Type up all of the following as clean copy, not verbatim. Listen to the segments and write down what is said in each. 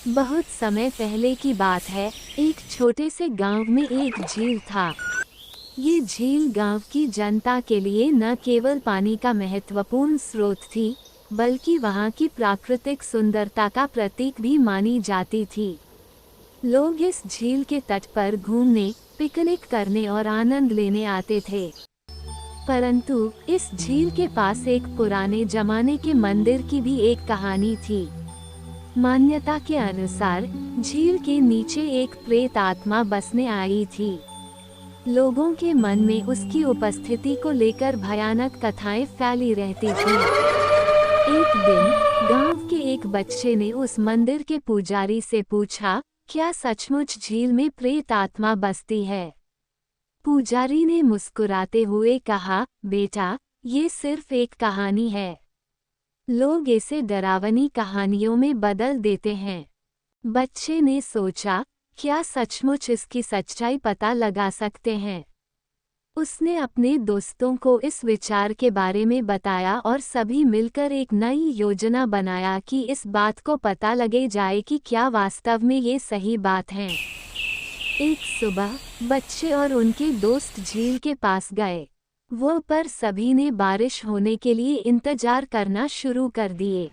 बहुत समय पहले की बात है। एक छोटे से गांव में एक झील था। ये झील गांव की जनता के लिए न केवल पानी का महत्वपूर्ण स्रोत थी, बल्कि वहां की प्राकृतिक सुंदरता का प्रतीक भी मानी जाती थी। लोग इस झील के तट पर घूमने, पिकनिक करने और आनंद लेने आते थे। परंतु इस झील के पास एक पुराने जमाने के मंदिर की भी एक कहानी थी। मान्यता के अनुसार झील के नीचे एक प्रेत आत्मा बसने आई थी। लोगों के मन में उसकी उपस्थिति को लेकर भयानक कथाएं फैली रहती थीं। एक दिन गांव के एक बच्चे ने उस मंदिर के पुजारी से पूछा, क्या सचमुच झील में प्रेत आत्मा बसती है? पुजारी ने मुस्कुराते हुए कहा, बेटा, ये सिर्फ एक कहानी है। लोग इसे डरावनी कहानियों में बदल देते हैं। बच्चे ने सोचा, क्या सचमुच इसकी सच्चाई पता लगा सकते हैं? उसने अपने दोस्तों को इस विचार के बारे में बताया और सभी मिलकर एक नई योजना बनाया कि इस बात को पता लगे जाए कि क्या वास्तव में ये सही बात है। एक सुबह बच्चे और उनके दोस्त झील के पास गए। वो पर सभी ने बारिश होने के लिए इंतजार करना शुरू कर दिए।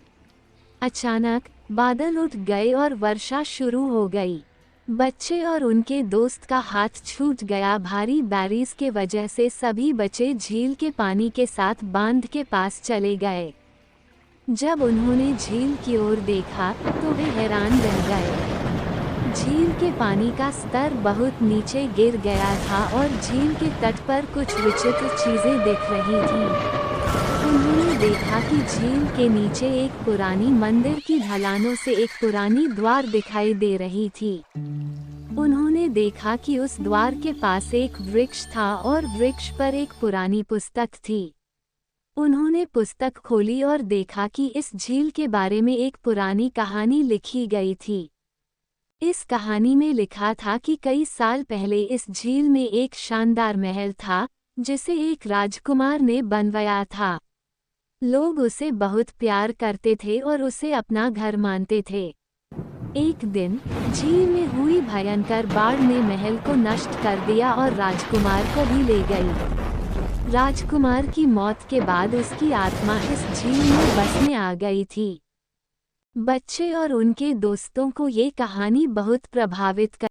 अचानक बादल उठ गए और वर्षा शुरू हो गई। बच्चे और उनके दोस्त का हाथ छूट गया। भारी बारिश के वजह से सभी बच्चे झील के पानी के साथ बांध के पास चले गए। जब उन्होंने झील की ओर देखा तो वे हैरान रह गए। झील के पानी का स्तर बहुत नीचे गिर गया था और झील के तट पर कुछ विचित्र चीजें दिख रही थीं। उन्होंने देखा कि झील के नीचे एक पुरानी मंदिर की ढलानों से एक पुरानी द्वार दिखाई दे रही थी। उन्होंने देखा कि उस द्वार के पास एक वृक्ष था और वृक्ष पर एक पुरानी पुस्तक थी। उन्होंने पुस्तक खोली और देखा कि इस झील के बारे में एक पुरानी कहानी लिखी गई थी। इस कहानी में लिखा था कि कई साल पहले इस झील में एक शानदार महल था, जिसे एक राजकुमार ने बनवाया था। लोग उसे बहुत प्यार करते थे और उसे अपना घर मानते थे। एक दिन झील में हुई भयंकर बाढ़ ने महल को नष्ट कर दिया और राजकुमार को भी ले गई। राजकुमार की मौत के बाद उसकी आत्मा इस झील में बसने आ गई थी। बच्चे और उनके दोस्तों को ये कहानी बहुत प्रभावित कर